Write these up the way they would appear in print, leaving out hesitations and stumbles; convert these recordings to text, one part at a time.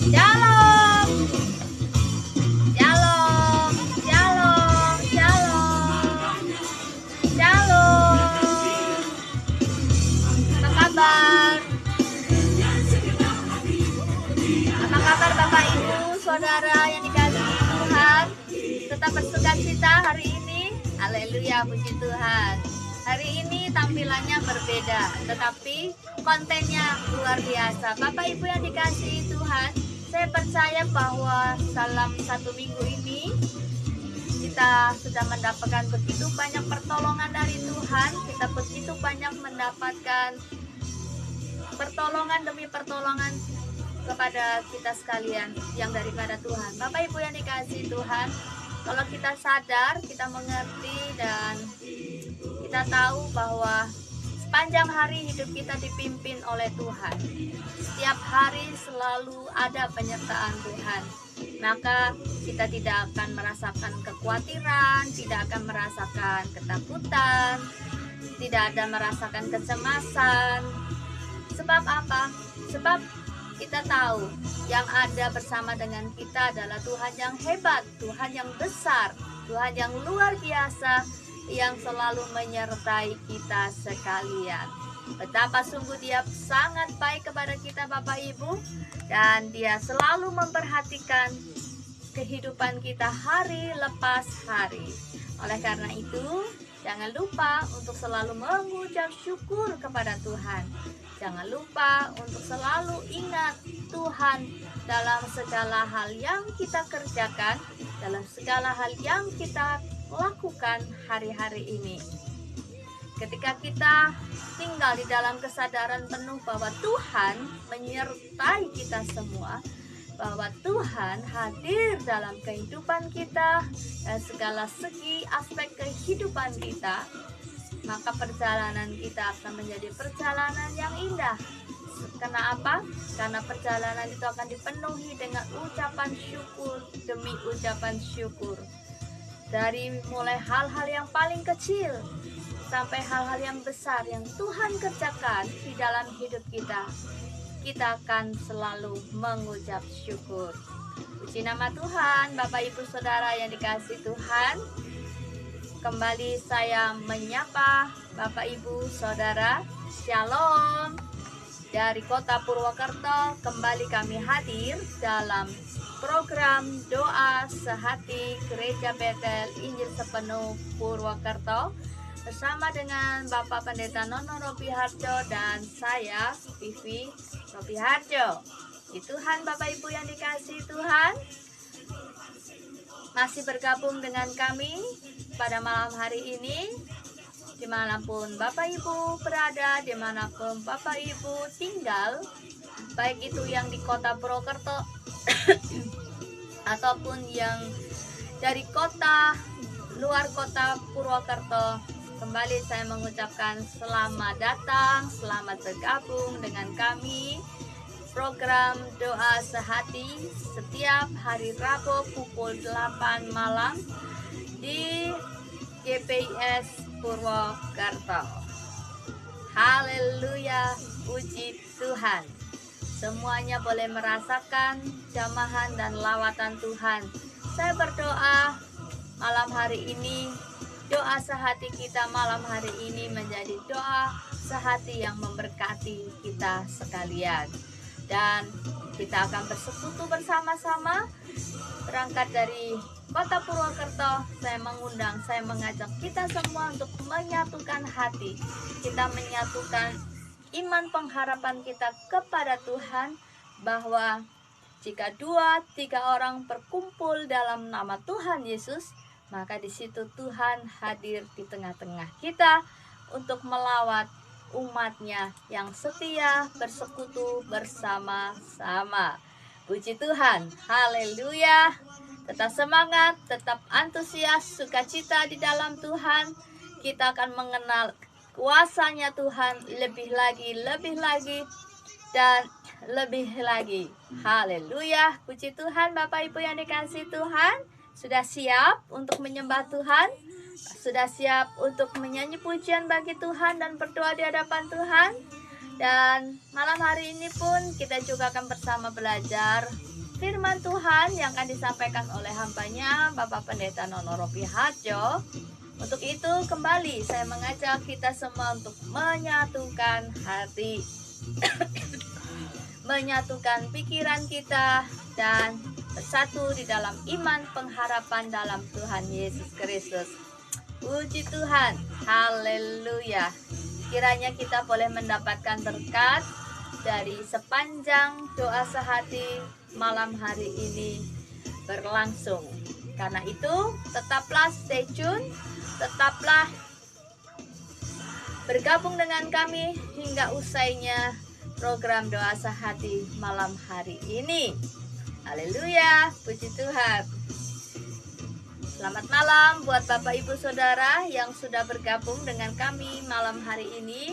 Shalom, shalom, shalom, shalom, shalom. Apa kabar? Apa kabar Bapak Ibu, Saudara yang dikasihi Tuhan? Tetap bersukacita hari ini. Haleluya, puji Tuhan. Hari ini tampilannya berbeda, tetapi kontennya luar biasa. Bapak Ibu yang dikasihi Tuhan, saya percaya bahwa dalam satu minggu ini kita sudah mendapatkan begitu banyak pertolongan dari Tuhan. Kita begitu banyak mendapatkan pertolongan demi pertolongan kepada kita sekalian yang daripada Tuhan. Bapak Ibu yang dikasihi Tuhan, kalau kita sadar, kita mengerti dan kita tahu bahwa sepanjang hari hidup kita dipimpin oleh Tuhan. Setiap hari selalu ada penyertaan Tuhan. Maka kita tidak akan merasakan kekhawatiran, tidak akan merasakan ketakutan, tidak ada merasakan kecemasan. Sebab apa? Sebab kita tahu yang ada bersama dengan kita adalah Tuhan yang hebat, Tuhan yang besar, Tuhan yang luar biasa, yang selalu menyertai kita sekalian. Betapa sungguh Dia sangat baik kepada kita Bapak Ibu, dan Dia selalu memperhatikan kehidupan kita hari lepas hari. Oleh karena itu, jangan lupa untuk selalu mengucap syukur kepada Tuhan. Jangan lupa untuk selalu ingat Tuhan dalam segala hal yang kita kerjakan, dalam segala hal yang kita lakukan hari-hari ini. Ketika kita tinggal di dalam kesadaran penuh bahwa Tuhan menyertai kita semua, bahwa Tuhan hadir dalam kehidupan kita dan segala segi aspek kehidupan kita, maka perjalanan kita akan menjadi perjalanan yang indah. Kenapa? Karena perjalanan itu akan dipenuhi dengan ucapan syukur demi ucapan syukur. Dari mulai hal-hal yang paling kecil sampai hal-hal yang besar yang Tuhan kerjakan di dalam hidup kita, kita akan selalu mengucap syukur. Puji nama Tuhan, Bapak Ibu Saudara yang dikasihi Tuhan. Kembali saya menyapa Bapak Ibu Saudara. Shalom. Dari kota Purwokerto kembali kami hadir dalam program Doa Sehati Gereja Betel Injil Sepenuh Purwokerto bersama dengan Bapak Pendeta Nono Robi Harjo dan saya Vivi Robi Harjo. Tuhan, Bapak Ibu yang dikasihi Tuhan, masih bergabung dengan kami pada malam hari ini. Dimanapun Bapak Ibu berada, dimanapun Bapak Ibu tinggal, baik itu yang di kota Purwokerto ataupun yang dari kota luar kota Purwokerto, kembali saya mengucapkan selamat datang, selamat bergabung dengan kami. Program Doa Sehati setiap hari Rabu pukul 8 malam di GPIS Purwokerto. Haleluya, puji Tuhan. Semuanya boleh merasakan jamahan dan lawatan Tuhan. Saya berdoa malam hari ini, doa sehati kita malam hari ini menjadi doa sehati yang memberkati kita sekalian. Dan kita akan bersekutu bersama-sama. Berangkat dari kota Purwokerto, saya mengundang, saya mengajak kita semua untuk menyatukan hati. Kita menyatukan iman pengharapan kita kepada Tuhan, bahwa jika 2-3 orang berkumpul dalam nama Tuhan Yesus, maka di situ Tuhan hadir di tengah-tengah kita untuk melawat umatnya yang setia bersekutu bersama-sama. Puji Tuhan, haleluya. Tetap semangat, tetap antusias, sukacita di dalam Tuhan. Kita akan mengenal kuasanya Tuhan lebih lagi, dan lebih lagi. Haleluya, puji Tuhan. Bapak Ibu yang dikasihi Tuhan, sudah siap untuk menyembah Tuhan? Sudah siap untuk menyanyi pujian bagi Tuhan dan berdoa di hadapan Tuhan? Dan malam hari ini pun kita juga akan bersama belajar firman Tuhan yang akan disampaikan oleh hambanya Bapak Pendeta Nono Ropi Harjo. Untuk itu kembali saya mengajak kita semua untuk menyatukan hati, menyatukan pikiran kita, dan bersatu di dalam iman pengharapan dalam Tuhan Yesus Kristus. Puji Tuhan, haleluya. Kiranya kita boleh mendapatkan berkat dari sepanjang doa sehati malam hari ini berlangsung. Karena itu tetaplah stay tune, tetaplah bergabung dengan kami hingga usainya program doa sehati malam hari ini. Haleluya, puji Tuhan. Selamat malam buat Bapak Ibu Saudara yang sudah bergabung dengan kami malam hari ini.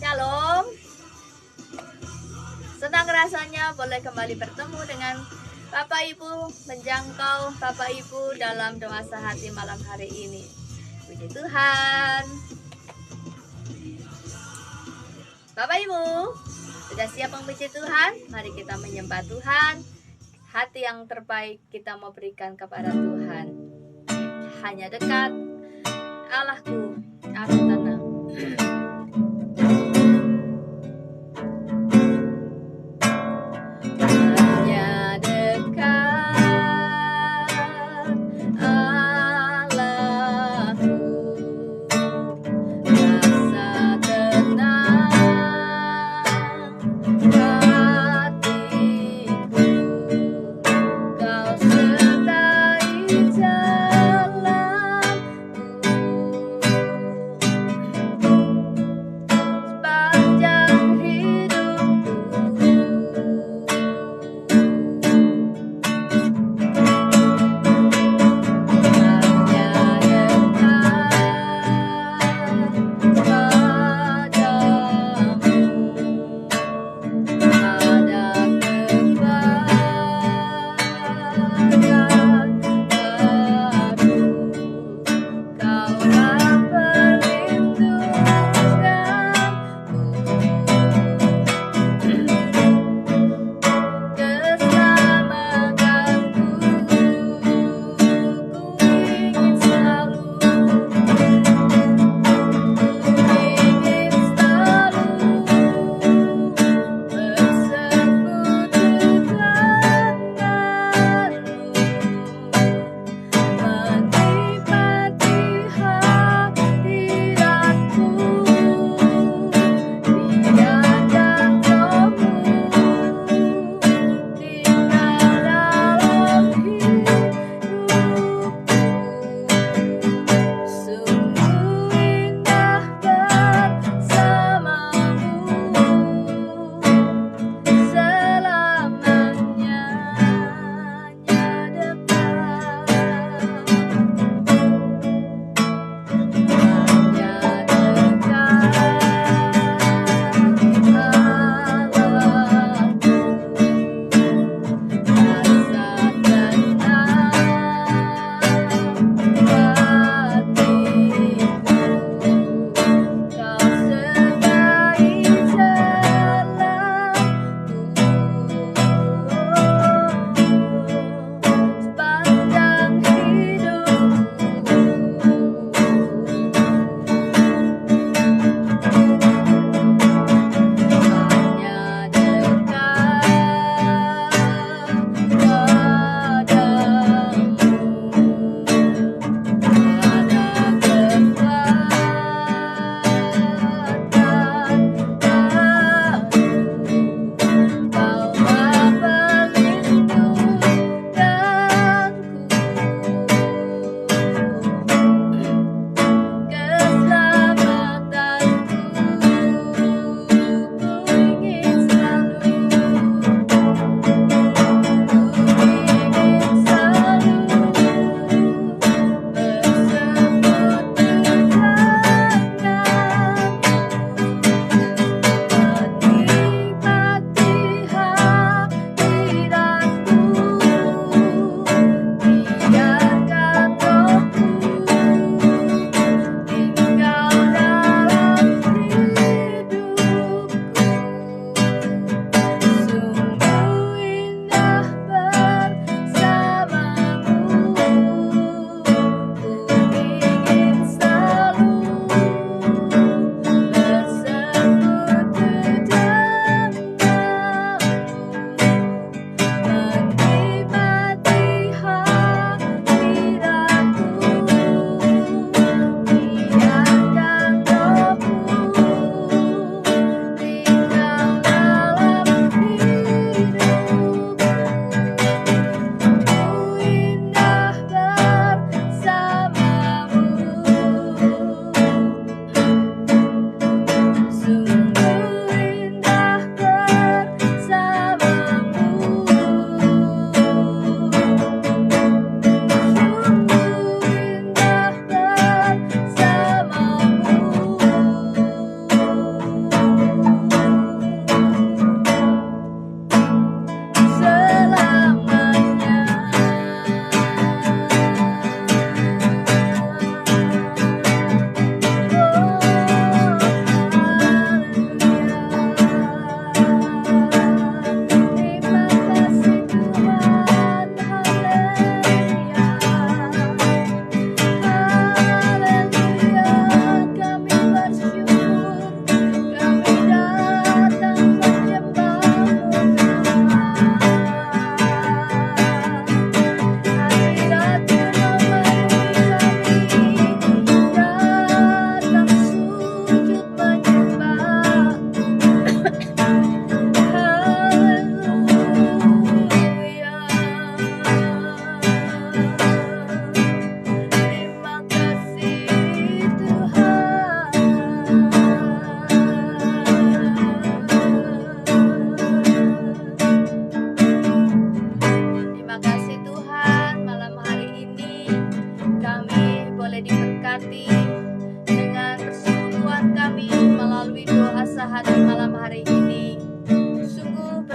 Shalom. Senang rasanya boleh kembali bertemu dengan Bapak Ibu, menjangkau Bapak Ibu dalam doa sehati malam hari ini. Puji Tuhan. Bapak Ibu, sudah siap memuji Tuhan? Mari kita menyembah Tuhan. Hati yang terbaik kita mau berikan kepada Tuhan. Hanya dekat Allahku, aku tenang.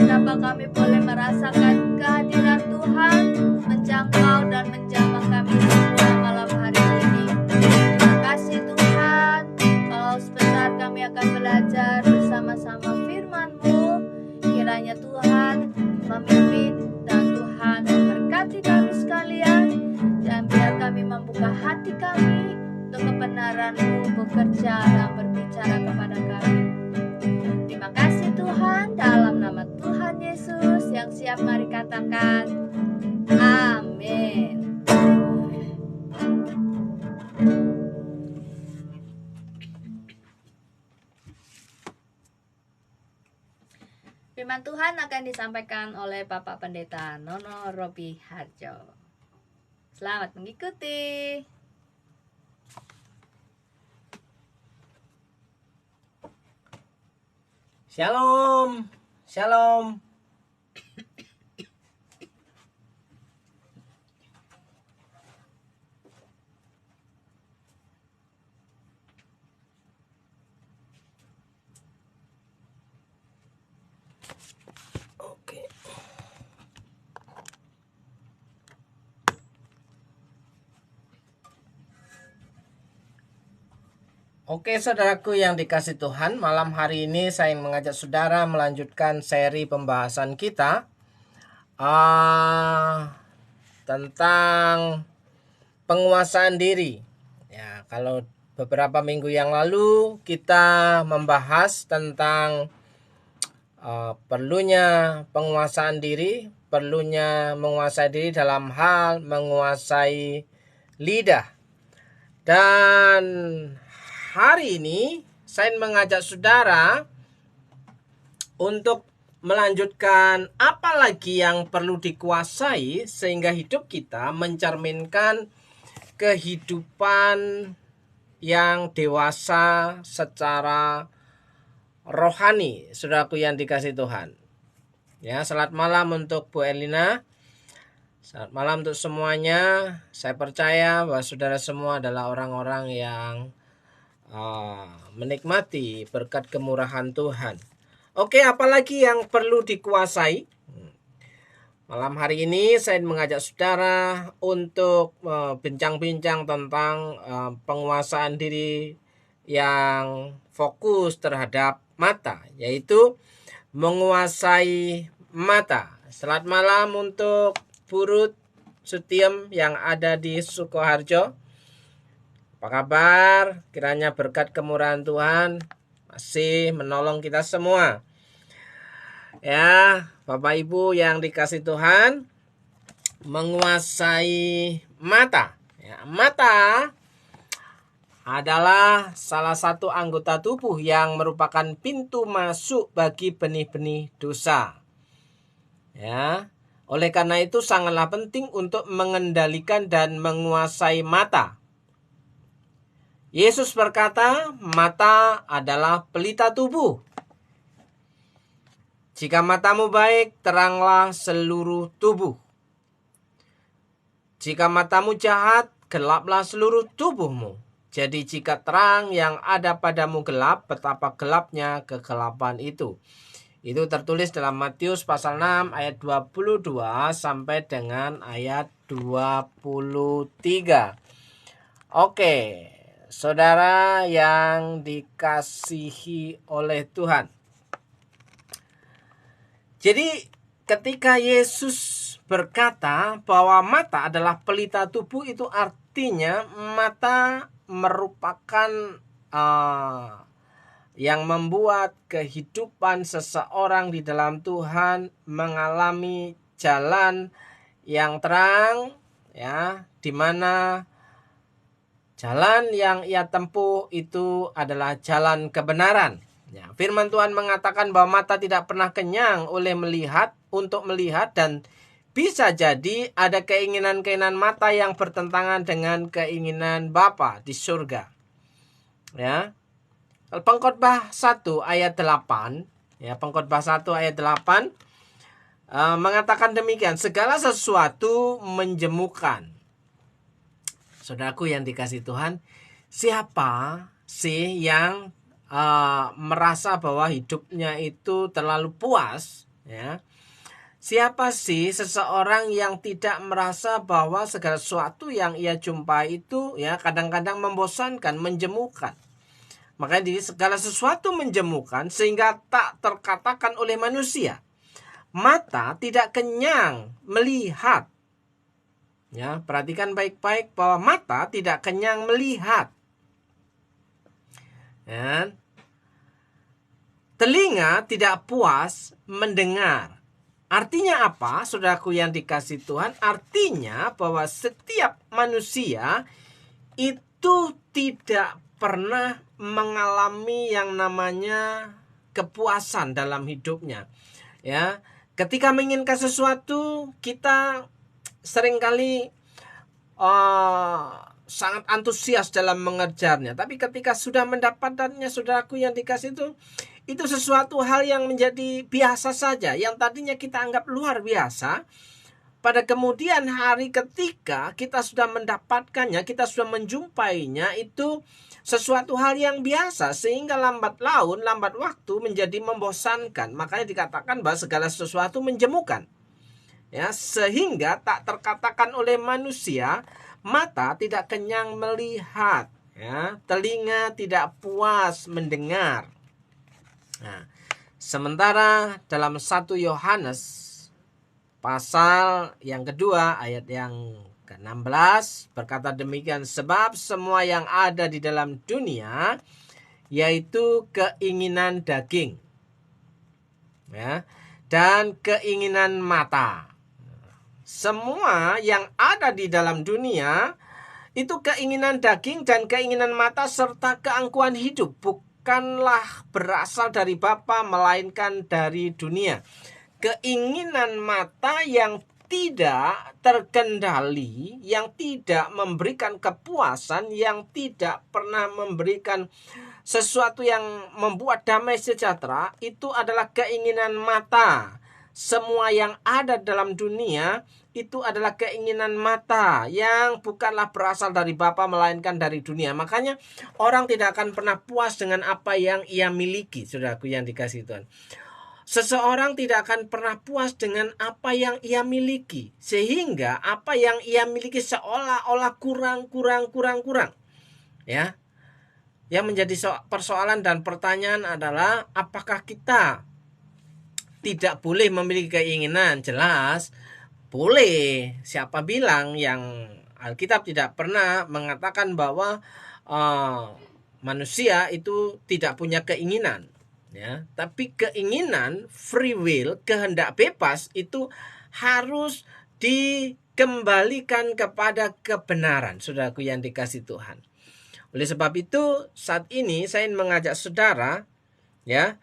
Betapa kami boleh merasakan kehadiran Tuhan menjangkau dan menjamah kami semua malam hari ini. Terima kasih Tuhan. Kalau sebentar kami akan belajar bersama-sama firman-Mu, kiranya Tuhan memimpin dan Tuhan memberkati kami sekalian, dan biar kami membuka hati kami untuk kebenaran-Mu bekerja dan berbicara kepada kami. Terima kasih Tuhan, dalam nama Tuhan Yesus yang siap, mari katakan amin. Firman Tuhan akan disampaikan oleh Bapak Pendeta Nono Robi Harjo. Selamat mengikuti. Shalom, shalom. Oke. Oke, saudaraku yang dikasih Tuhan, malam hari ini saya mengajak saudara melanjutkan seri pembahasan kita tentang penguasaan diri. Ya, kalau beberapa minggu yang lalu kita membahas tentang perlunya penguasaan diri, perlunya menguasai diri dalam hal menguasai lidah. Dan hari ini saya mengajak saudara untuk melanjutkan apa lagi yang perlu dikuasai sehingga hidup kita mencerminkan kehidupan yang dewasa secara rohani, saudaraku yang dikasih Tuhan. Ya, selamat malam untuk Bu Elina. Selamat malam untuk semuanya. Saya percaya bahwa saudara semua adalah orang-orang yang menikmati berkat kemurahan Tuhan. Oke, apalagi yang perlu dikuasai? Malam hari ini saya mengajak saudara untuk bincang-bincang tentang penguasaan diri yang fokus terhadap mata, yaitu menguasai mata. Selamat malam untuk Purut Sutiem yang ada di Sukoharjo. Apa kabar? Kiranya berkat kemurahan Tuhan masih menolong kita semua. Ya, Bapak Ibu yang dikasih Tuhan, menguasai mata. Ya, mata adalah salah satu anggota tubuh yang merupakan pintu masuk bagi benih-benih dosa. Ya, oleh karena itu sangatlah penting untuk mengendalikan dan menguasai mata. Yesus berkata, mata adalah pelita tubuh. Jika matamu baik, teranglah seluruh tubuh. Jika matamu jahat, gelaplah seluruh tubuhmu. Jadi jika terang yang ada padamu gelap, betapa gelapnya kegelapan itu. Itu tertulis dalam Matius pasal 6 ayat 22 sampai dengan ayat 23. Oke, saudara yang dikasihi oleh Tuhan. Jadi ketika Yesus berkata bahwa mata adalah pelita tubuh, itu artinya mata merupakan yang membuat kehidupan seseorang di dalam Tuhan mengalami jalan yang terang, ya, di mana jalan yang ia tempuh itu adalah jalan kebenaran. Ya, firman Tuhan mengatakan bahwa mata tidak pernah kenyang oleh untuk melihat, dan bisa jadi ada keinginan-keinginan mata yang bertentangan dengan keinginan Bapa di surga. Ya. Pengkhotbah 1 ayat 8, ya, Pengkhotbah 1 ayat 8 mengatakan demikian, segala sesuatu menjemukan. Saudaraku yang dikasih Tuhan, siapa sih yang merasa bahwa hidupnya itu terlalu puas Ya. Siapa sih seseorang yang tidak merasa bahwa segala sesuatu yang ia jumpai itu ya kadang-kadang membosankan, menjemukan. Makanya di segala sesuatu menjemukan sehingga tak terkatakan oleh manusia. Mata tidak kenyang melihat. Ya, perhatikan baik-baik bahwa mata tidak kenyang melihat. Ya. Telinga tidak puas mendengar. Artinya apa, saudaraku yang dikasih Tuhan? Artinya bahwa setiap manusia itu tidak pernah mengalami yang namanya kepuasan dalam hidupnya. Ya, ketika menginginkan sesuatu, kita seringkali sangat antusias dalam mengejarnya. Tapi ketika sudah mendapatkannya, saudaraku yang dikasih itu sesuatu hal yang menjadi biasa saja. Yang tadinya kita anggap luar biasa, pada kemudian hari ketika kita sudah mendapatkannya, kita sudah menjumpainya, itu sesuatu hal yang biasa. Sehingga lambat laun, lambat waktu menjadi membosankan. Makanya dikatakan bahwa segala sesuatu menjemukan. Ya, sehingga tak terkatakan oleh manusia, mata tidak kenyang melihat, ya, telinga tidak puas mendengar. Nah, sementara dalam 1 Yohanes pasal yang kedua ayat yang ke-16 berkata demikian, sebab semua yang ada di dalam dunia yaitu keinginan daging, ya, dan keinginan mata. Semua yang ada di dalam dunia itu keinginan daging dan keinginan mata serta keangkuhan hidup bukanlah berasal dari Bapa melainkan dari dunia. Keinginan mata yang tidak terkendali, yang tidak memberikan kepuasan, yang tidak pernah memberikan sesuatu yang membuat damai sejahtera, itu adalah keinginan mata. Semua yang ada dalam dunia itu adalah keinginan mata yang bukanlah berasal dari Bapa melainkan dari dunia. Makanya orang tidak akan pernah puas dengan apa yang ia miliki, saudaraku yang dikasihi Tuhan. Seseorang tidak akan pernah puas dengan apa yang ia miliki, sehingga apa yang ia miliki seolah-olah kurang. Ya. Yang menjadi persoalan dan pertanyaan adalah apakah kita tidak boleh memiliki keinginan? Jelas boleh. Siapa bilang? Yang Alkitab tidak pernah mengatakan bahwa manusia itu tidak punya keinginan, ya. Tapi keinginan, free will, kehendak bebas itu harus dikembalikan kepada kebenaran, saudaraku yang dikasih Tuhan. Oleh sebab itu saat ini saya ingin mengajak saudara, ya,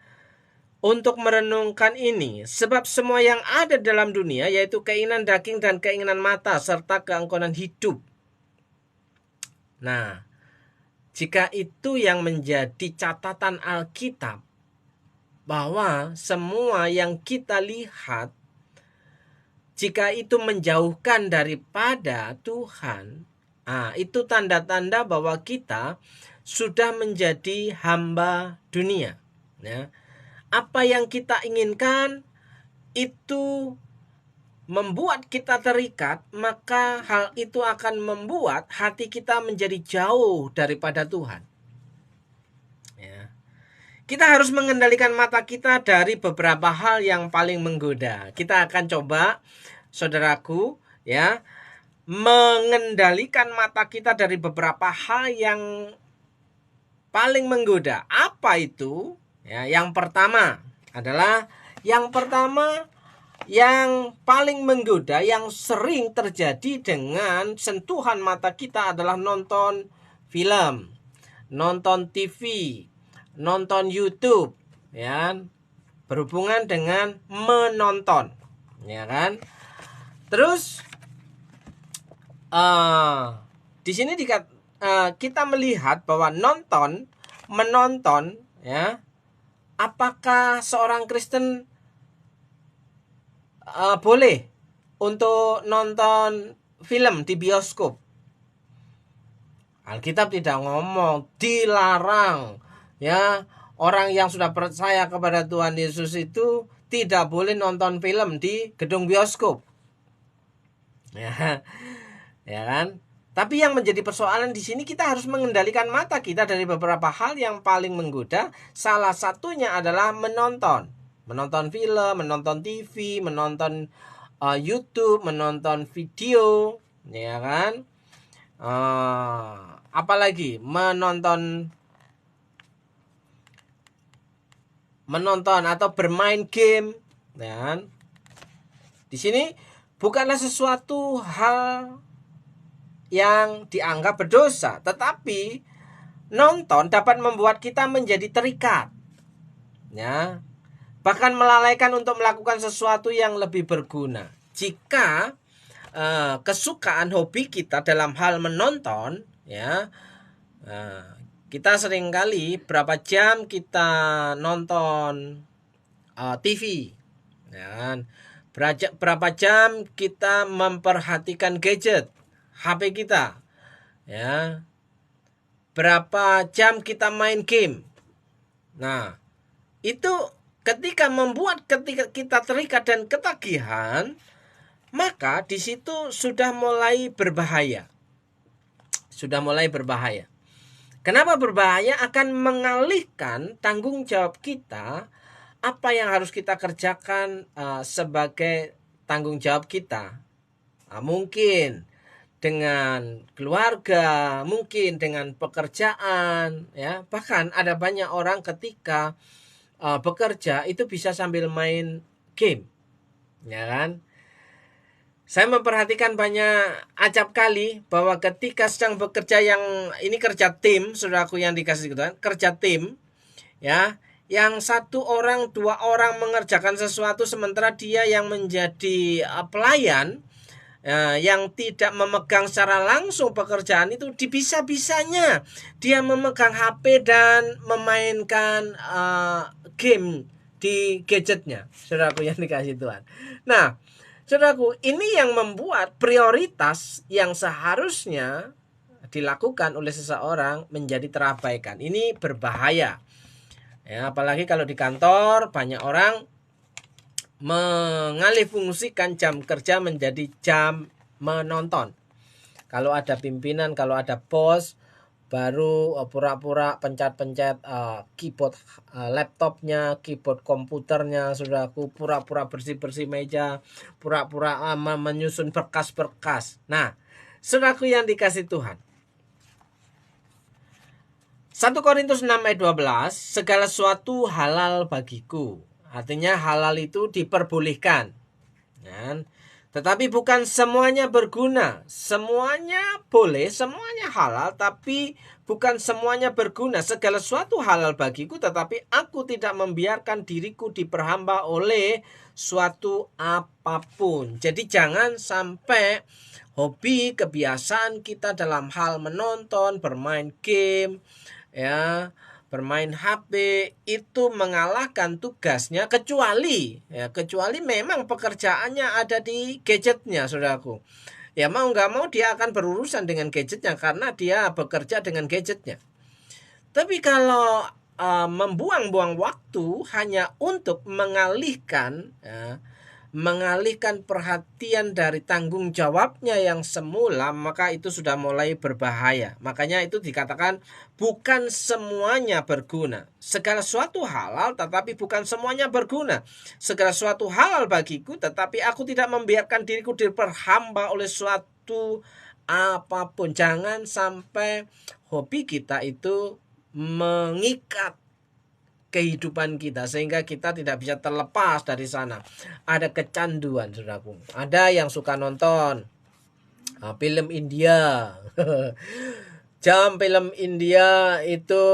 untuk merenungkan ini. Sebab semua yang ada dalam dunia yaitu keinginan daging dan keinginan mata serta keangkuhan hidup. Nah, jika itu yang menjadi catatan Alkitab, bahwa semua yang kita lihat, jika itu menjauhkan daripada Tuhan, itu tanda-tanda bahwa kita sudah menjadi hamba dunia, ya. Apa yang kita inginkan itu membuat kita terikat, maka hal itu akan membuat hati kita menjadi jauh daripada Tuhan. Ya. Kita harus mengendalikan mata kita dari beberapa hal yang paling menggoda. Kita akan coba, saudaraku, ya, mengendalikan mata kita dari beberapa hal yang paling menggoda. Apa itu? Ya, yang pertama adalah yang paling menggoda, yang sering terjadi dengan sentuhan mata kita adalah nonton film, nonton TV, nonton YouTube, ya, berhubungan dengan menonton, ya kan? Terus di sini kita melihat bahwa menonton, ya. Apakah seorang Kristen boleh untuk nonton film di bioskop? Alkitab tidak ngomong dilarang, ya. Orang yang sudah percaya kepada Tuhan Yesus itu tidak boleh nonton film di gedung bioskop. Ya, ya kan? Tapi yang menjadi persoalan di sini kita harus mengendalikan mata kita dari beberapa hal yang paling menggoda. Salah satunya adalah menonton film, menonton TV, menonton YouTube, menonton video, ya kan? Apalagi menonton atau bermain game, ya kan? Di sini bukanlah sesuatu hal yang dianggap berdosa, tetapi nonton dapat membuat kita menjadi terikat, ya, bahkan melalaikan untuk melakukan sesuatu yang lebih berguna. Jika kesukaan hobi kita dalam hal menonton, ya, kita seringkali berapa jam kita nonton TV, ya kan? Berapa jam kita memperhatikan gadget HP kita, ya, berapa jam kita main game. Nah, itu ketika kita terikat dan ketagihan, maka di situ sudah mulai berbahaya. Kenapa berbahaya? Akan mengalihkan tanggung jawab kita, apa yang harus kita kerjakan sebagai tanggung jawab kita. Mungkin dengan keluarga, mungkin dengan pekerjaan, ya. Bahkan ada banyak orang ketika bekerja itu bisa sambil main game, ya kan? Saya memperhatikan banyak acap kali bahwa ketika sedang bekerja, yang ini kerja tim, saudaraku yang dikasih Tuhan, kerja tim, ya, yang 1 orang 2 orang mengerjakan sesuatu, sementara dia yang menjadi pelayan, yang tidak memegang secara langsung pekerjaan itu, bisa-bisanya dia memegang HP dan memainkan game di gadgetnya, saudaraku yang dikasih Tuhan. Nah, saudaraku, ini yang membuat prioritas yang seharusnya dilakukan oleh seseorang menjadi terabaikan. Ini berbahaya, ya, apalagi kalau di kantor banyak orang mengalihfungsikan jam kerja menjadi jam menonton. Kalau ada pimpinan, kalau ada bos, baru pura-pura pencet-pencet keyboard laptopnya, keyboard komputernya, saudaraku, pura-pura bersih-bersih meja, pura-pura menyusun berkas-berkas. Nah, saudaraku yang dikasih Tuhan, 1 Korintus 6 ayat 12, segala sesuatu halal bagiku. Artinya halal itu diperbolehkan, kan? Tetapi bukan semuanya berguna. Semuanya boleh, semuanya halal, tapi bukan semuanya berguna. Segala sesuatu halal bagiku, tetapi aku tidak membiarkan diriku diperhamba oleh suatu apapun. Jadi jangan sampai hobi, kebiasaan kita dalam hal menonton, bermain game, ya, bermain HP itu mengalahkan tugasnya, kecuali memang pekerjaannya ada di gadgetnya, saudaraku. Ya, mau nggak mau dia akan berurusan dengan gadgetnya karena dia bekerja dengan gadgetnya. Tapi kalau membuang-buang waktu hanya untuk mengalihkan perhatian dari tanggung jawabnya yang semula, maka itu sudah mulai berbahaya. Makanya itu dikatakan bukan semuanya berguna. Segala sesuatu halal, tetapi bukan semuanya berguna. Segala sesuatu halal bagiku, tetapi aku tidak membiarkan diriku diperhamba oleh suatu apapun. Jangan sampai hobi kita itu mengikat kehidupan kita sehingga kita tidak bisa terlepas dari sana. Ada kecanduan, saudaraku. Ada yang suka nonton film India. Jam film India itu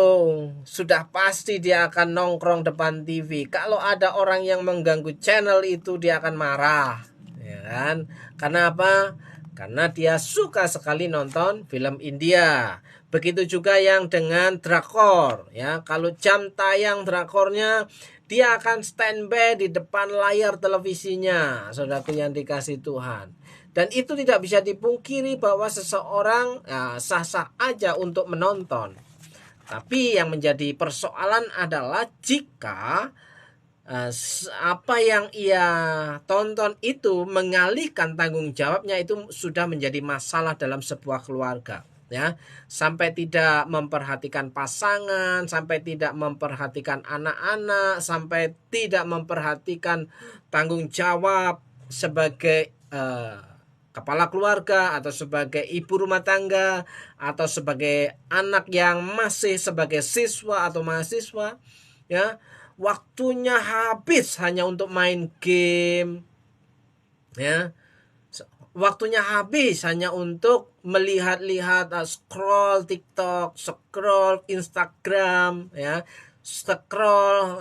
sudah pasti dia akan nongkrong depan TV. Kalau ada orang yang mengganggu channel itu, dia akan marah, ya kan? Karena apa? Karena dia suka sekali nonton film India. Begitu juga yang dengan drakor, ya. Kalau jam tayang drakornya, dia akan standby di depan layar televisinya, saudaraku yang dikasih Tuhan. Dan itu tidak bisa dipungkiri bahwa seseorang sah-sah aja untuk menonton. Tapi yang menjadi persoalan adalah jika apa yang ia tonton itu mengalihkan tanggung jawabnya, itu sudah menjadi masalah dalam sebuah keluarga, ya. Sampai tidak memperhatikan pasangan, sampai tidak memperhatikan anak-anak, sampai tidak memperhatikan tanggung jawab sebagai kepala keluarga, atau sebagai ibu rumah tangga, atau sebagai anak yang masih sebagai siswa atau mahasiswa, ya. Waktunya habis hanya untuk main game, ya. Waktunya habis hanya untuk melihat-lihat, scroll TikTok, scroll Instagram, ya, scroll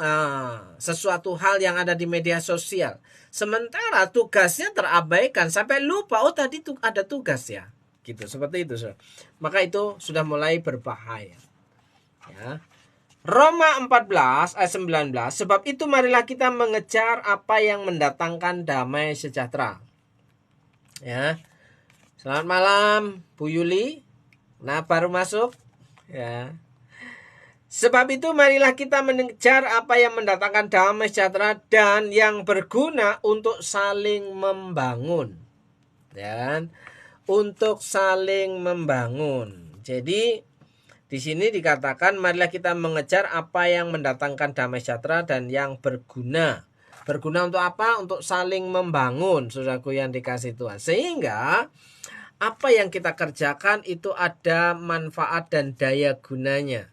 sesuatu hal yang ada di media sosial. Sementara tugasnya terabaikan, sampai lupa, oh tadi tuh ada tugas ya, gitu, seperti itu. Maka itu sudah mulai berbahaya, ya. Roma 14 ayat 19, sebab itu marilah kita mengejar apa yang mendatangkan damai sejahtera. Ya. Selamat malam Bu Yuli. Nah, baru masuk. Ya. Sebab itu marilah kita mengejar apa yang mendatangkan damai sejahtera dan yang berguna untuk saling membangun. Dan untuk saling membangun. Jadi di sini dikatakan marilah kita mengejar apa yang mendatangkan damai sejahtera dan yang berguna. Berguna untuk apa? Untuk saling membangun, saudaraku yang dikasih Tuhan. Sehingga apa yang kita kerjakan itu ada manfaat dan daya gunanya.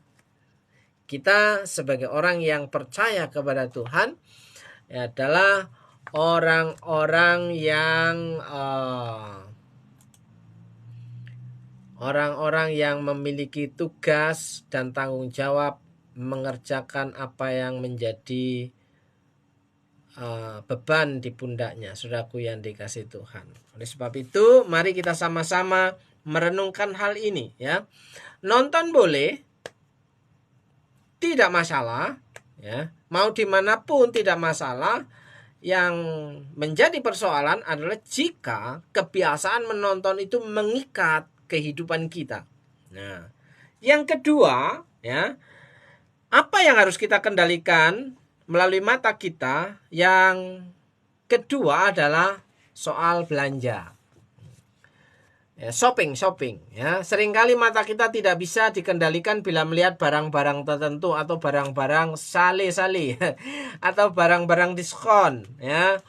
Kita sebagai orang yang percaya kepada Tuhan adalah orang-orang yang memiliki tugas dan tanggung jawab mengerjakan apa yang menjadi beban di pundaknya, saudaraku yang dikasih Tuhan. Oleh sebab itu, mari kita sama-sama merenungkan hal ini, ya. Nonton boleh, tidak masalah, ya. Mau dimanapun tidak masalah. Yang menjadi persoalan adalah jika kebiasaan menonton itu mengikat kehidupan kita. Nah, yang kedua, ya, apa yang harus kita kendalikan melalui mata kita? Yang kedua adalah soal belanja. Ya, shopping, ya. Seringkali mata kita tidak bisa dikendalikan bila melihat barang-barang tertentu atau barang-barang sale-sale atau barang-barang diskon, ya.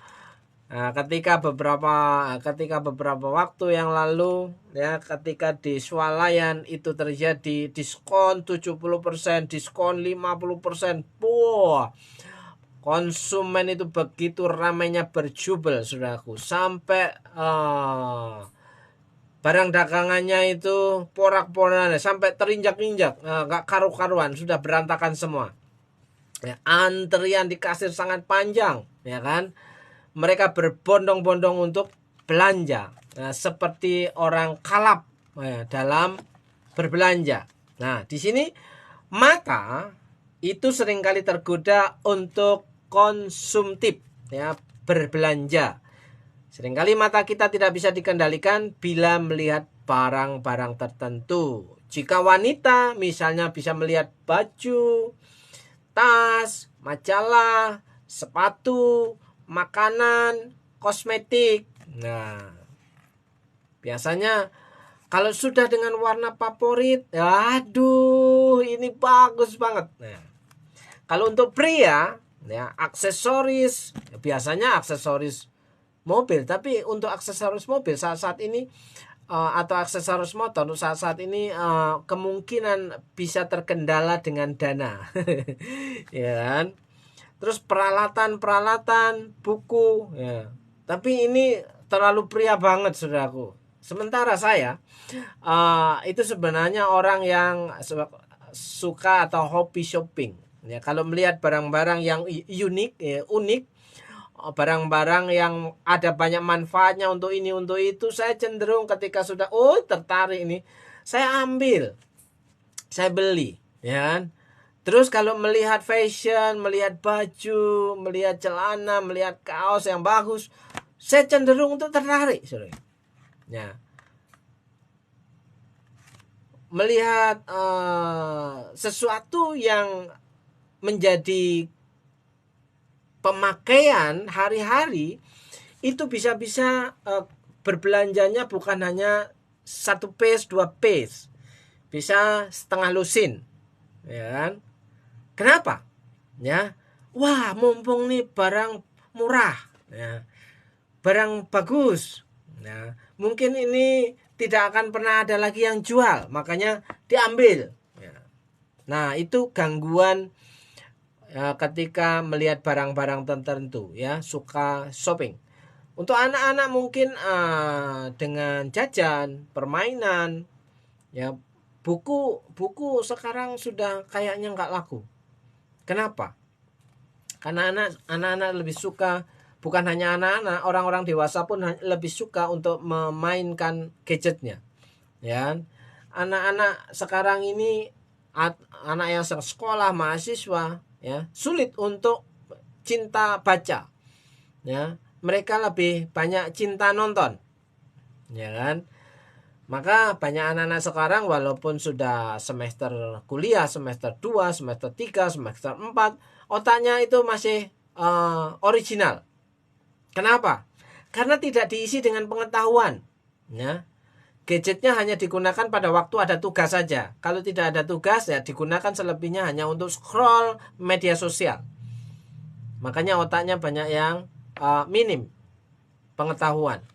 Nah, ketika beberapa waktu yang lalu, ya, ketika di swalayan itu terjadi diskon 70%, diskon 50%. Wah, konsumen itu begitu ramainya berjubel, saudaraku, sampai barang dagangannya itu porak-porandan, sampai terinjak-injak, gak karu-karuan, sudah berantakan semua. Ya, antrian di kasir sangat panjang, ya kan? Mereka berbondong-bondong untuk belanja, seperti orang kalap, ya, dalam berbelanja. Nah, di sini mata itu seringkali tergoda untuk konsumtif, ya, berbelanja. Seringkali mata kita tidak bisa dikendalikan bila melihat barang-barang tertentu. Jika wanita misalnya bisa melihat baju, tas, majalah, sepatu, makanan, kosmetik. Nah, biasanya kalau sudah dengan warna favorit, aduh, ini bagus banget. Nah, kalau untuk pria, ya, aksesoris, biasanya aksesoris mobil. Tapi untuk aksesoris mobil saat-saat ini atau aksesoris motor saat-saat ini kemungkinan bisa terkendala dengan dana. Ya kan? Terus peralatan buku, ya. Tapi ini terlalu pria banget, saudaraku. Sementara saya itu sebenarnya orang yang suka atau hobi shopping. Ya, kalau melihat barang-barang yang unik, ya, barang-barang yang ada banyak manfaatnya untuk ini untuk itu, saya cenderung ketika sudah tertarik ini, saya ambil, saya beli, ya kan? Terus kalau melihat fashion, melihat baju, melihat celana, melihat kaos yang bagus, saya cenderung untuk tertarik, ya. Melihat sesuatu yang menjadi pemakaian hari-hari itu bisa-bisa berbelanjanya bukan hanya 1 piece 2 piece, bisa setengah lusin, ya kan? Kenapa? Ya, wah mumpung nih barang murah, ya, barang bagus, nah mungkin ini tidak akan pernah ada lagi yang jual, makanya diambil. Ya. Nah itu gangguan ketika melihat barang-barang tertentu, ya, suka shopping. Untuk anak-anak mungkin dengan jajan, permainan, ya, buku sekarang sudah kayaknya nggak laku. Kenapa? Karena anak-anak lebih suka, bukan hanya anak-anak, orang-orang dewasa pun lebih suka untuk memainkan gadgetnya. Ya, anak-anak sekarang ini, anak yang sekolah, mahasiswa, ya, sulit untuk cinta baca. Ya, mereka lebih banyak cinta nonton, ya kan? Maka banyak anak-anak sekarang walaupun sudah semester kuliah, semester 2, semester 3, semester 4, otaknya itu masih original. Kenapa? Karena tidak diisi dengan pengetahuan, ya. Gadgetnya hanya digunakan pada waktu ada tugas saja. Kalau tidak ada tugas, ya digunakan selebihnya hanya untuk scroll media sosial. Makanya otaknya banyak yang minim pengetahuan.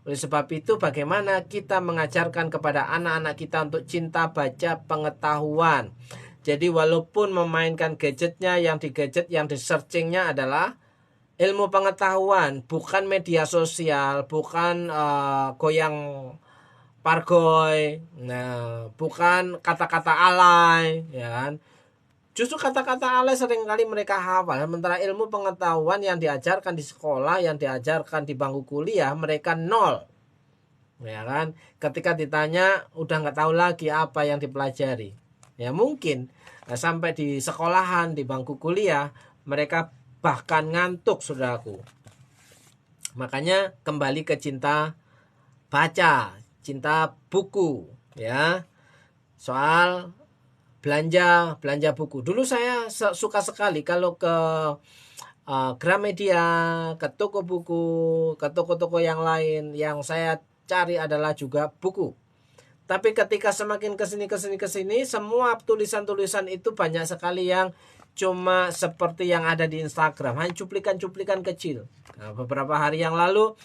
Oleh sebab itu, bagaimana kita mengajarkan kepada anak-anak kita untuk cinta baca, pengetahuan. Jadi walaupun memainkan gadgetnya, yang di gadget yang di searchingnya adalah ilmu pengetahuan, bukan media sosial, bukan goyang pargoy, nah, bukan kata-kata alay, ya kan? Justru kata-kata alay seringkali mereka hafal. Sementara ilmu pengetahuan yang diajarkan di sekolah, yang diajarkan di bangku kuliah, mereka nol. Ya kan? Ketika ditanya, udah nggak tahu lagi apa yang dipelajari. Ya mungkin sampai di sekolahan, di bangku kuliah, mereka bahkan ngantuk, saudaraku. Makanya kembali ke cinta baca, cinta buku, ya. Soal belanja buku. Dulu saya suka sekali kalau ke Gramedia, ke toko buku, ke toko-toko yang lain. Yang saya cari adalah juga buku. Tapi ketika semakin kesini, semua tulisan-tulisan itu banyak sekali yang cuma seperti yang ada di Instagram, hanya cuplikan-cuplikan kecil. Nah, beberapa hari yang lalu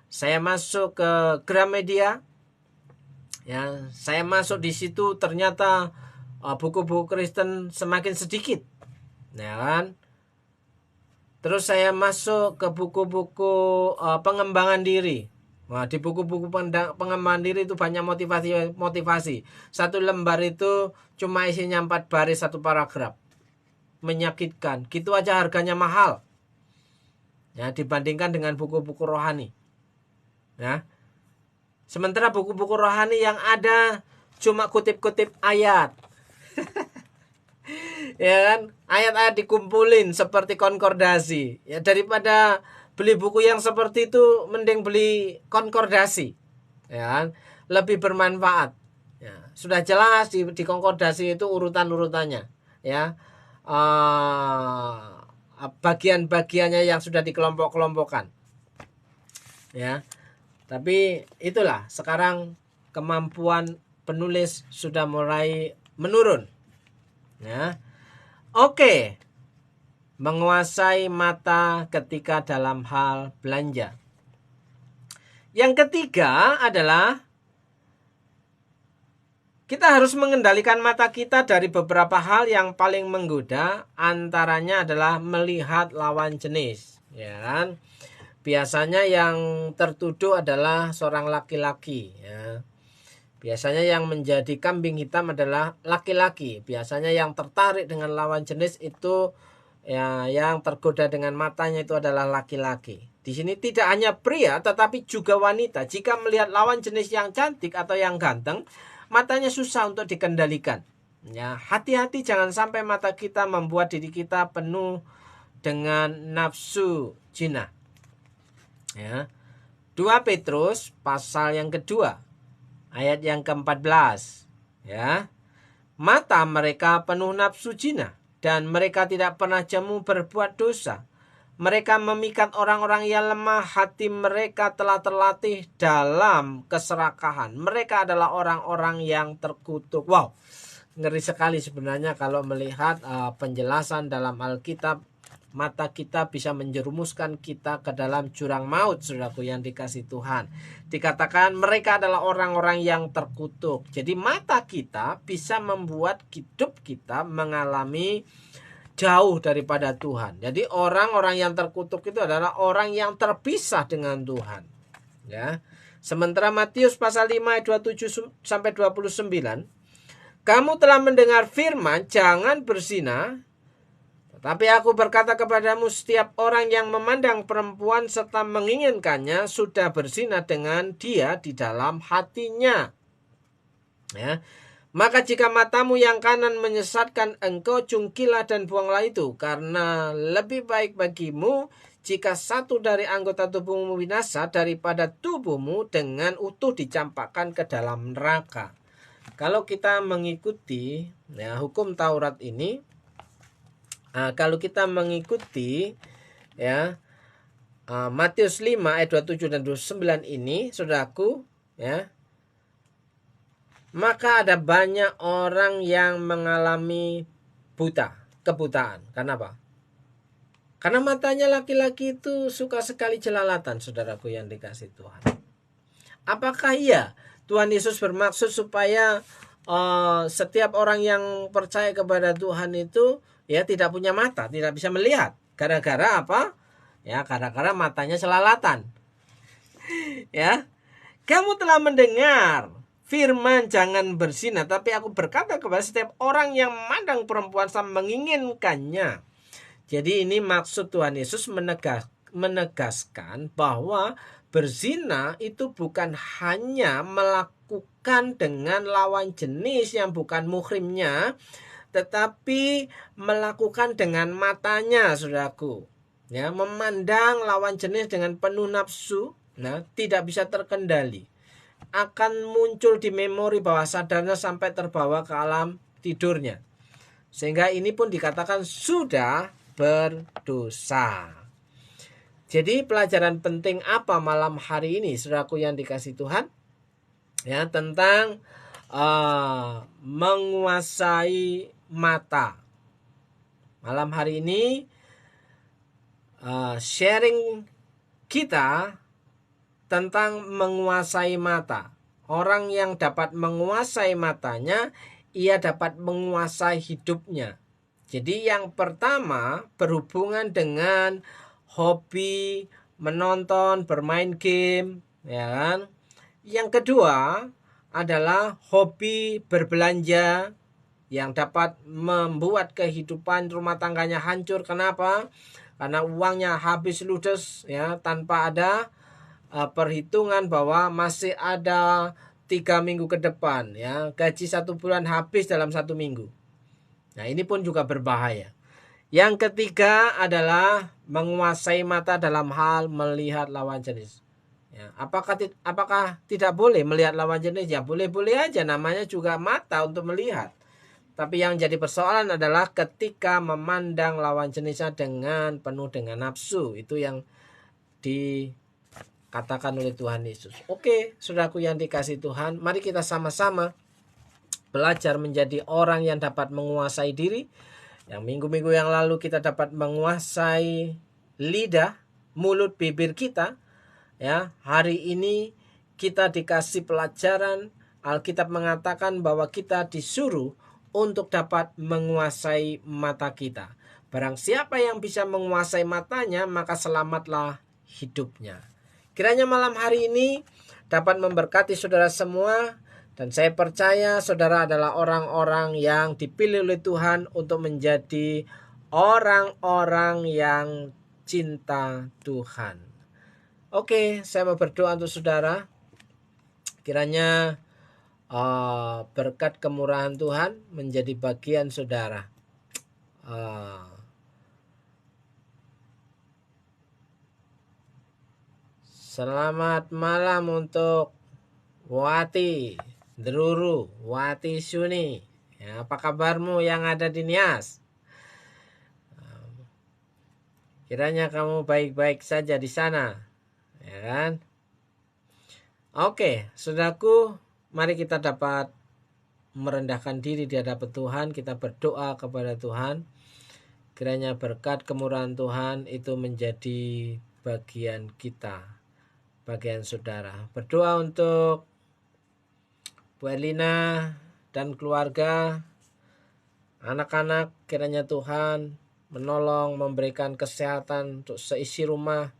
saya masuk ke Gramedia, ya, saya masuk di situ ternyata buku-buku Kristen semakin sedikit, ya kan? Terus saya masuk ke buku-buku pengembangan diri. Nah, di buku-buku pengembangan diri itu banyak motivasi. Satu lembar itu cuma isinya 4 baris, 1 paragraf. Menyakitkan. Gitu aja harganya mahal. Ya, dibandingkan dengan buku-buku rohani. Ya. Sementara buku-buku rohani yang ada cuma kutip-kutip ayat. Ya kan? Ayat-ayat dikumpulin seperti konkordasi. Ya, daripada beli buku yang seperti itu, mending beli konkordasi, ya kan? Lebih bermanfaat. Ya, sudah jelas di konkordasi itu urutan-urutannya, ya, bagian-bagiannya yang sudah dikelompok-kelompokkan, ya. Tapi itulah sekarang kemampuan penulis sudah mulai menurun, ya. Oke. Menguasai mata ketika dalam hal belanja. Yang ketiga adalah kita harus mengendalikan mata kita dari beberapa hal yang paling menggoda. Antaranya adalah melihat lawan jenis, ya kan? Biasanya yang tertuduh adalah seorang laki-laki, ya. Biasanya yang menjadi kambing hitam adalah laki-laki. Biasanya yang tertarik dengan lawan jenis itu, ya, yang tergoda dengan matanya itu adalah laki-laki. Di sini tidak hanya pria tetapi juga wanita. Jika melihat lawan jenis yang cantik atau yang ganteng, matanya susah untuk dikendalikan. Ya, hati-hati jangan sampai mata kita membuat diri kita penuh dengan nafsu zina. Ya. 2 Petrus pasal yang kedua, ayat yang ke-14. Ya. Mata mereka penuh nafsu zina, dan mereka tidak pernah jemu berbuat dosa. Mereka memikat orang-orang yang lemah, hati mereka telah terlatih dalam keserakahan. Mereka adalah orang-orang yang terkutuk. Wow, ngeri sekali sebenarnya kalau melihat penjelasan dalam Alkitab. Mata kita bisa menjerumuskan kita ke dalam jurang maut, saudaraku yang dikasih Tuhan. Dikatakan mereka adalah orang-orang yang terkutuk. Jadi mata kita bisa membuat hidup kita mengalami jauh daripada Tuhan. Jadi orang-orang yang terkutuk itu adalah orang yang terpisah dengan Tuhan. Ya. Sementara Matius pasal 5 ayat 27 sampai 29, kamu telah mendengar firman, jangan berzina. Tapi aku berkata kepadamu, setiap orang yang memandang perempuan serta menginginkannya sudah berzina dengan dia di dalam hatinya. Ya. Maka jika matamu yang kanan menyesatkan engkau, jungkilah dan buanglah itu. Karena lebih baik bagimu jika satu dari anggota tubuhmu binasa daripada tubuhmu dengan utuh dicampakkan ke dalam neraka. Kalau kita mengikuti hukum Taurat ini, kalau kita mengikuti Matius 5 ayat 27 dan 29 ini, saudaraku, maka ada banyak orang yang mengalami kebutaan. Kenapa? Karena matanya laki-laki itu suka sekali jelalatan, saudaraku yang dikasih Tuhan. Apakah iya Tuhan Yesus bermaksud supaya setiap orang yang percaya kepada Tuhan itu tidak punya mata, tidak bisa melihat? Gara-gara apa? Gara-gara matanya jelalatan. Kamu telah mendengar firman jangan berzina, tapi aku berkata kepada setiap orang yang memandang perempuan sama menginginkannya. Jadi ini maksud Tuhan Yesus menegaskan bahwa berzina itu bukan hanya melakukan dengan lawan jenis yang bukan muhrimnya, tetapi melakukan dengan matanya, saudaraku. Memandang lawan jenis dengan penuh nafsu, tidak bisa terkendali. Akan muncul di memori bawah sadarnya sampai terbawa ke alam tidurnya. Sehingga ini pun dikatakan sudah berdosa. Jadi pelajaran penting apa malam hari ini, saudaraku yang dikasih Tuhan? Tentang menguasai mata. Malam hari ini sharing kita tentang menguasai mata. Orang yang dapat menguasai matanya, ia dapat menguasai hidupnya. Jadi yang pertama berhubungan dengan hobi menonton, bermain game, Yang kedua adalah hobi berbelanja yang dapat membuat kehidupan rumah tangganya hancur. Kenapa? Karena uangnya habis ludes tanpa ada perhitungan bahwa masih ada 3 minggu ke depan. Gaji 1 bulan habis dalam 1 minggu. Nah, ini pun juga berbahaya. Yang ketiga adalah menguasai mata dalam hal melihat lawan jenis. Apakah tidak boleh melihat lawan jenis? Ya boleh-boleh aja, namanya juga mata untuk melihat. Tapi yang jadi persoalan adalah ketika memandang lawan jenisnya dengan penuh dengan nafsu. Itu yang dikatakan oleh Tuhan Yesus. Oke, saudaraku yang dikasih Tuhan, mari kita sama-sama belajar menjadi orang yang dapat menguasai diri. Yang minggu-minggu yang lalu kita dapat menguasai lidah, mulut, bibir kita. Hari ini kita dikasih pelajaran. Alkitab mengatakan bahwa kita disuruh untuk dapat menguasai mata kita. Barang siapa yang bisa menguasai matanya, maka selamatlah hidupnya. Kiranya malam hari ini dapat memberkati saudara semua. Dan saya percaya saudara adalah orang-orang yang dipilih oleh Tuhan untuk menjadi orang-orang yang cinta Tuhan. Oke, saya mau berdoa untuk saudara. Kiranya berkat kemurahan Tuhan menjadi bagian saudara. Selamat malam untuk Wati Druru, Wati Suni. Apa kabarmu yang ada di Nias? Kiranya kamu baik-baik saja di sana, ya kan? Oke, saudaraku, mari kita dapat merendahkan diri di hadapan Tuhan. Kita berdoa kepada Tuhan. Kiranya berkat kemurahan Tuhan itu menjadi bagian kita, bagian saudara. Berdoa untuk Bu Elina dan keluarga, anak-anak, kiranya Tuhan menolong, memberikan kesehatan untuk seisi rumah.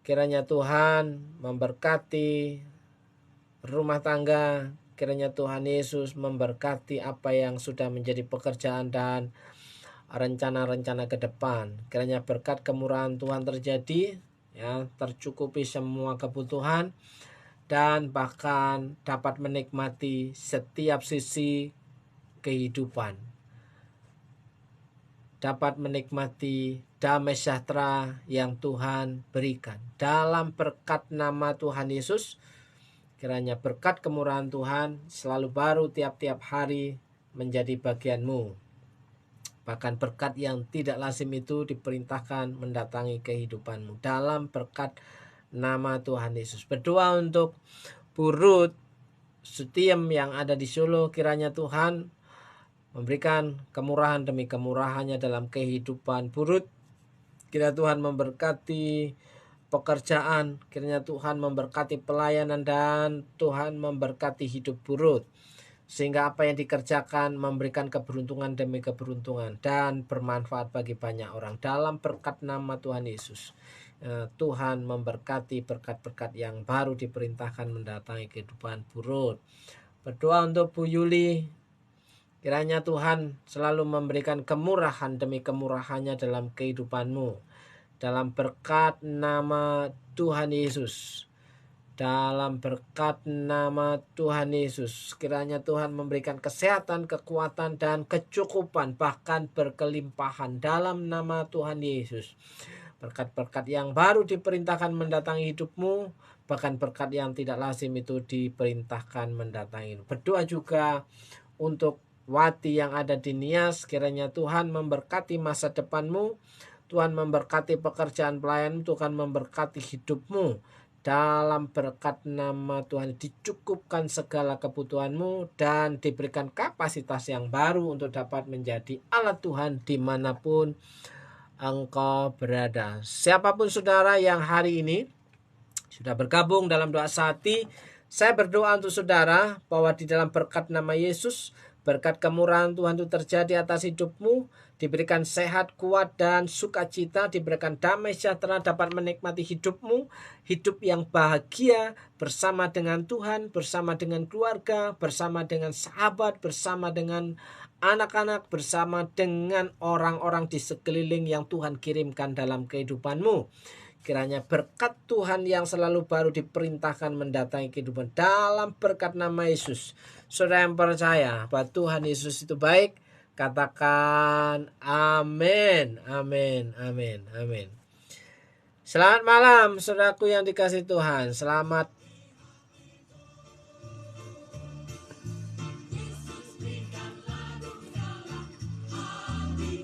Kiranya Tuhan memberkati rumah tangga. Kiranya Tuhan Yesus memberkati apa yang sudah menjadi pekerjaan dan rencana-rencana ke depan. Kiranya berkat kemurahan Tuhan terjadi, ya, tercukupi semua kebutuhan dan bahkan dapat menikmati setiap sisi kehidupan. Dapat menikmati damai sejahtera yang Tuhan berikan. Dalam berkat nama Tuhan Yesus, kiranya berkat kemurahan Tuhan selalu baru tiap-tiap hari menjadi bagianmu. Bahkan berkat yang tidak lazim itu diperintahkan mendatangi kehidupanmu. Dalam berkat nama Tuhan Yesus. Berdoa untuk Bu Ruth Sutiem yang ada di Solo. Kiranya Tuhan memberikan kemurahan demi kemurahannya dalam kehidupan Bu Ruth. Kiranya Tuhan memberkati pekerjaan, kiranya Tuhan memberkati pelayanan, dan Tuhan memberkati hidup Bu Ruth, sehingga apa yang dikerjakan memberikan keberuntungan demi keberuntungan dan bermanfaat bagi banyak orang. Dalam berkat nama Tuhan Yesus, Tuhan memberkati berkat-berkat yang baru diperintahkan mendatangi kehidupan Bu Ruth. Berdoa untuk Bu Yuli. Kiranya Tuhan selalu memberikan kemurahan demi kemurahannya dalam kehidupanmu. Dalam berkat nama Tuhan Yesus. Dalam berkat nama Tuhan Yesus. Kiranya Tuhan memberikan kesehatan, kekuatan, dan kecukupan. Bahkan berkelimpahan dalam nama Tuhan Yesus. Berkat-berkat yang baru diperintahkan mendatangi hidupmu. Bahkan berkat yang tidak lazim itu diperintahkan mendatangi. Berdoa juga untuk Wati yang ada di Nias. Kiranya Tuhan memberkati masa depanmu. Tuhan memberkati pekerjaan pelayan. Tuhan memberkati hidupmu. Dalam berkat nama Tuhan dicukupkan segala kebutuhanmu dan diberikan kapasitas yang baru untuk dapat menjadi alat Tuhan dimanapun engkau berada. Siapapun saudara yang hari ini sudah bergabung dalam doa sehati, saya berdoa untuk saudara bahwa di dalam berkat nama Yesus, berkat kemurahan Tuhan itu terjadi atas hidupmu, diberikan sehat, kuat, dan sukacita, diberikan damai sejahtera, dapat menikmati hidupmu, hidup yang bahagia bersama dengan Tuhan, bersama dengan keluarga, bersama dengan sahabat, bersama dengan anak-anak, bersama dengan orang-orang di sekeliling yang Tuhan kirimkan dalam kehidupanmu. Kiranya berkat Tuhan yang selalu baru diperintahkan mendatangi kehidupan dalam berkat nama Yesus. Saudara yang percaya bahwa Tuhan Yesus itu baik, katakan amin, amin, amin, amin. Selamat malam saudaraku yang dikasihi Tuhan. Selamat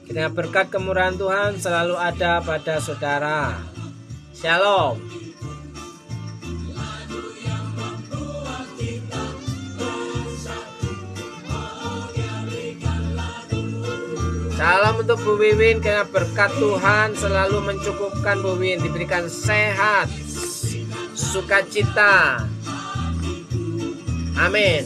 kiranya berkat kemurahan Tuhan selalu ada pada saudara. Shalom. Salam untuk Bu Wiwin, karena berkat Tuhan selalu mencukupkan Bu Wiwin, diberikan sehat, sukacita. Amin.